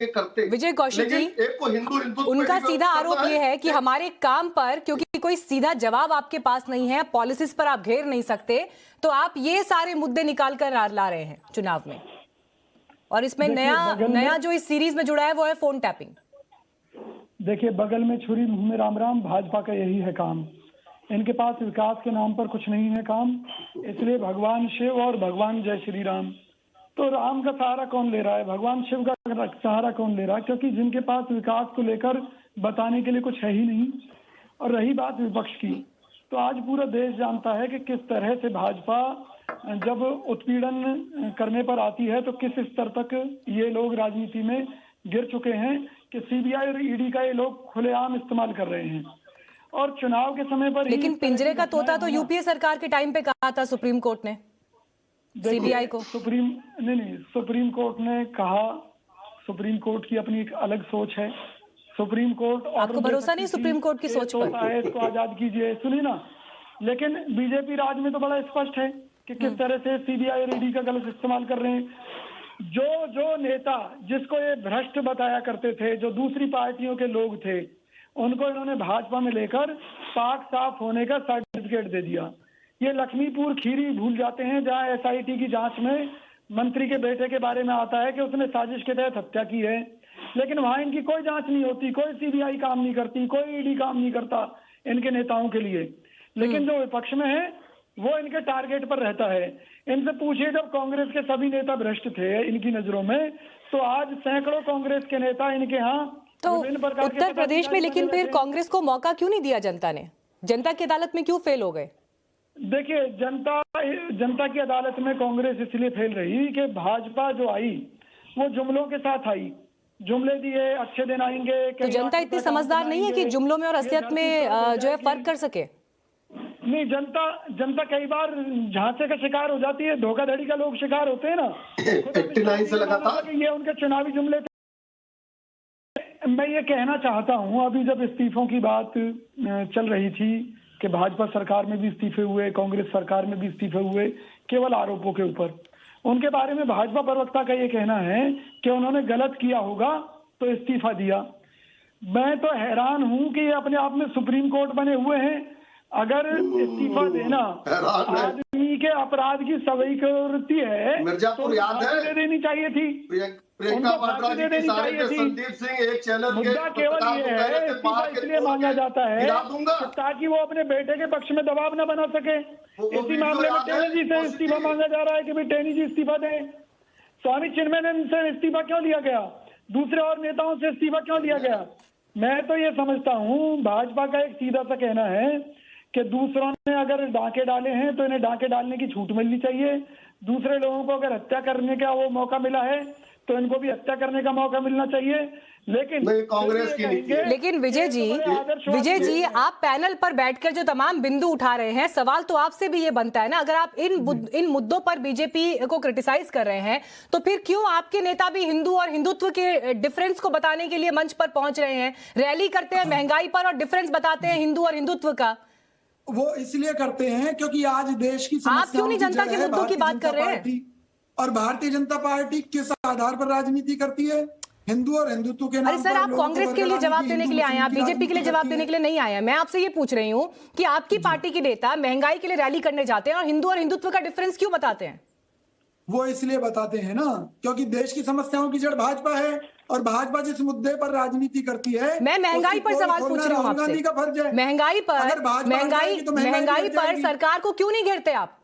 करते। विजय कौशिक जी, एक को हिंदू उनका सीधा आरोप ये है कि हमारे काम पर क्योंकि कोई सीधा जवाब आपके पास नहीं है, पॉलिसीज पर आप घेर नहीं सकते, तो आप ये सारे मुद्दे निकाल कर ला रहे हैं चुनाव में। और इसमें नया जो इस सीरीज में जुड़ा है वो है फोन टैपिंग। देखिए, बगल में छुरी मुंह में राम राम, भाजपा का यही है काम। इनके पास विकास के नाम पर कुछ नहीं है काम, इसलिए भगवान शिव और भगवान जय श्री राम। तो राम का सहारा कौन ले रहा है, भगवान शिव का सहारा कौन ले रहा है? क्योंकि जिनके पास विकास को लेकर बताने के लिए कुछ है ही नहीं। और रही बात विपक्ष की, तो आज पूरा देश जानता है कि किस तरह से भाजपा जब उत्पीड़न करने पर आती है तो किस स्तर तक ये लोग राजनीति में गिर चुके हैं कि सीबीआई और ईडी का ये लोग खुलेआम इस्तेमाल कर रहे हैं। और चुनाव के समय पर लेकिन पिंजरे का तोता तो यूपीए सरकार के टाइम पे कहा था सुप्रीम कोर्ट ने सीबीआई को। सुप्रीम कोर्ट ने कहा, सुप्रीम कोर्ट की अपनी एक अलग सोच है। सुप्रीम कोर्ट आपको भरोसा नहीं सुप्रीम कोर्ट की सोच पर? इसको आजाद कीजिए, सुनिए ना। लेकिन बीजेपी राज में तो बड़ा स्पष्ट है कि किस तरह से सीबीआई और ईडी का गलत इस्तेमाल कर रहे हैं। जो नेता जिसको ये भ्रष्ट बताया करते थे, जो दूसरी पार्टियों के लोग थे, उनको इन्होंने भाजपा में लेकर पाक साफ होने का सर्टिफिकेट दे दिया। ये लक्ष्मीपुर खीरी भूल जाते हैं जहां एसआईटी की जांच में मंत्री के बेटे के बारे में आता है कि उसने साजिश के तहत हत्या की है, लेकिन वहां इनकी कोई जांच नहीं होती, कोई सीबीआई काम नहीं करती, कोई ईडी काम नहीं करता इनके नेताओं के लिए। लेकिन जो विपक्ष में है वो इनके टारगेट पर रहता है। इनसे पूछिए, जब कांग्रेस के सभी नेता भ्रष्ट थे इनकी नजरों में, तो आज सैकड़ों कांग्रेस के नेता इनके यहाँ तो उत्तर प्रदेश में, लेकिन फिर कांग्रेस को मौका क्यों नहीं दिया जनता ने? जनता की अदालत में क्यों फेल हो गए? देखिए, जनता की अदालत में कांग्रेस इसलिए फेल रही कि भाजपा जो आई वो जुमलों के साथ आई, जुमले दिए अच्छे दिन आएंगे। तो जनता इतनी समझदार नहीं है कि जुमलों में और असलियत में जो है फर्क कर सके? नहीं, जनता कई बार झांसे का शिकार हो जाती है, धोखाधड़ी का लोग शिकार होते हैं ना। 89 से लगा था ये उनके चुनावी जुमले थे। मैं ये कहना चाहता हूँ, अभी जब इस्तीफों की बात चल रही थी कि भाजपा सरकार में भी इस्तीफे हुए, कांग्रेस सरकार में भी इस्तीफे हुए, केवल आरोपों के ऊपर, उनके बारे में भाजपा प्रवक्ता का ये कहना है कि उन्होंने गलत किया होगा तो इस्तीफा दिया। मैं तो हैरान हूं कि ये अपने आप में सुप्रीम कोर्ट बने हुए हैं। अगर इस्तीफा देना आदमी के अपराध की स्वीकृति है, मिर्जापुर याद है, दे देनी चाहिए थी। प्रियंका वाड्रा जी की सारे पे संदीप सिंह एक चैनल के मुद्दा केवल ये है, इस्तीफा इसलिए मांगा जाता है ताकि वो अपने बेटे के पक्ष में दबाव न बना सके। इसी मामले में टेनी जी से इस्तीफा मांगा जा रहा है कि भाई टेनी जी इस्तीफा दें। स्वामी चिन्मयानंद से इस्तीफा क्यों लिया गया? दूसरे और नेताओं से इस्तीफा क्यों लिया गया? मैं तो ये समझता हूँ, भाजपा का एक सीधा सा कहना है कि दूसरों ने अगर डांके डाले हैं तो इन्हें डांके डालने की छूट मिलनी चाहिए। दूसरे लोगों को अगर हत्या करने का वो मौका मिला है तो इनको भी हत्या करने का मौका मिलना चाहिए। लेकिन कांग्रेस की नीति है। लेकिन विजय जी, आप पैनल पर बैठकर जो तमाम बिंदु उठा रहे हैं, सवाल तो आपसे भी ये बनता है ना, अगर आप इन मुद्दों पर बीजेपी को क्रिटिसाइज कर रहे हैं तो फिर क्यों आपके नेता भी हिंदू और हिंदुत्व के डिफरेंस को बताने के लिए मंच पर पहुंच रहे हैं, रैली करते हैं महंगाई पर और डिफरेंस बताते हैं हिंदू और हिंदुत्व का? वो इसलिए करते हैं क्योंकि आज देश की आप क्यों नहीं जनता के मुद्दों की बात कर रहे हैं? और भारतीय जनता पार्टी किस आधार पर राजनीति करती है? हिंदू और हिंदुत्व के नाम पर। अरे सर, आप कांग्रेस के लिए जवाब देने के लिए आए हैं, आप बीजेपी के लिए जवाब देने के लिए नहीं आए हैं। मैं आपसे ये पूछ रही हूँ कि आपकी पार्टी के नेता महंगाई के लिए रैली करने जाते हैं और हिंदू और हिंदुत्व का डिफरेंस क्यों बताते हैं? वो इसलिए बताते हैं ना क्योंकि देश की समस्याओं की जड़ भाजपा है और भाजपा जिस मुद्दे पर राजनीति करती है। मैं महंगाई पर सवाल पूछ रही हूँ आपसे। का फर्ज है महंगाई पर सरकार को क्यों नहीं घेरते आप?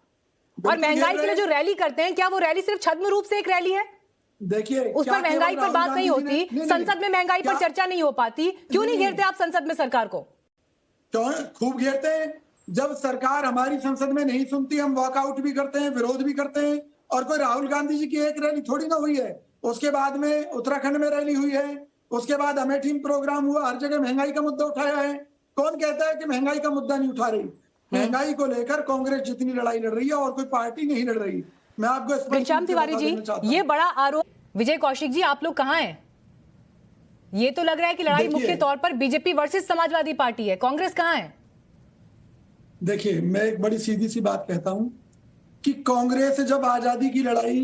और महंगाई के लिए जो रैली करते हैं, क्या वो रैली सिर्फ छद्म रूप से एक रैली है? देखिए, उस पर महंगाई पर बात नहीं होती, संसद में महंगाई पर चर्चा नहीं हो पाती, क्यों नहीं घेरते आप संसद में सरकार को? क्यों खूब घेरते हैं। जब सरकार हमारी संसद में नहीं सुनती, हम वॉकआउट भी करते हैं, विरोध भी करते हैं। और कोई राहुल गांधी जी की एक रैली थोड़ी ना हुई है, उसके बाद में उत्तराखंड में रैली हुई है, उसके बाद अमेठी में प्रोग्राम हुआ, हर जगह महंगाई का मुद्दा उठाया है। कौन कहता है कि महंगाई का मुद्दा नहीं उठा रही? महंगाई को लेकर कांग्रेस जितनी लड़ाई लड़ रही है और कोई पार्टी नहीं लड़ रही। मैं आपको घनश्याम तिवारी जी, ये बड़ा आरोप। विजय कौशिक जी, आप लोग कहाँ हैं? ये तो लग रहा है कि लड़ाई मुख्य तौर पर बीजेपी वर्सेस समाजवादी पार्टी है, कांग्रेस कहाँ है? देखिए, मैं एक बड़ी सीधी सी बात कहता हूं कि कांग्रेस जब आजादी की लड़ाई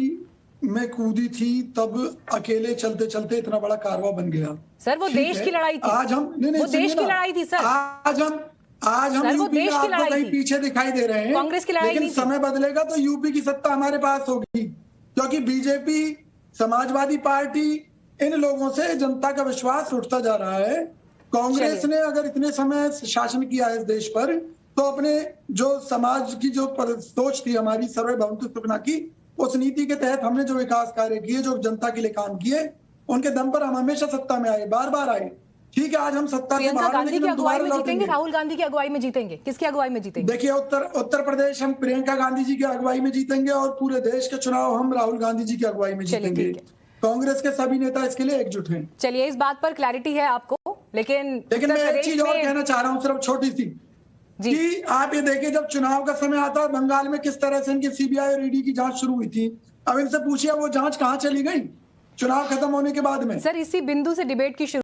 में कूदी थी तब अकेले चलते चलते इतना बड़ा कारवा बन गया। सर वो ठीक देश है। की लड़ाई थी। आज हम वो देश की लड़ाई थी सर। आज हम सर, वो यूपी देश में की आपको लड़ाई कहीं थी। पीछे दिखाई दे रहे हैं, कांग्रेस की लड़ाई लेकिन नहीं थी। समय बदलेगा तो यूपी की सत्ता हमारे पास होगी, क्योंकि बीजेपी, समाजवादी पार्टी, इन लोगों से जनता का विश्वास उठता जा रहा है। कांग्रेस ने अगर इतने समय शासन किया है इस देश पर, तो अपने जो समाज की जो सोच थी हमारी सर्वभौमत्व सुखना की, उस नीति के तहत हमने जो विकास कार्य किए, जो जनता के लिए काम किए, उनके दम पर हम हमेशा सत्ता में आए, बार बार आए। ठीक है, आज हम सत्ता से प्रियंका बाहर हैं, गांधी लेकिन की हम अगुवाई दोबारा में जीतेंगे, लौटेंगे। राहुल गांधी की अगुवाई में जीतेंगे, किसकी अगुवाई में जीतेंगे? देखिए, उत्तर प्रदेश हम प्रियंका गांधी जी की अगुवाई में जीतेंगे और पूरे देश के चुनाव हम राहुल गांधी जी की अगुवाई में चलिए, जीतेंगे। ठीक है। कांग्रेस के सभी नेता इसके लिए एकजुट हैं। चलिए, इस बात पर क्लैरिटी है आपको, लेकिन मैं एक चीज और कहना चाह रहा हूँ, सिर्फ छोटी सी, जी। कि आप ये देखिए, जब चुनाव का समय आता है बंगाल में किस तरह से इनकी सीबीआई और ईडी की जांच शुरू हुई थी। अब इनसे पूछिए वो जांच कहाँ चली गई चुनाव खत्म होने के बाद में। सर इसी बिंदु से डिबेट की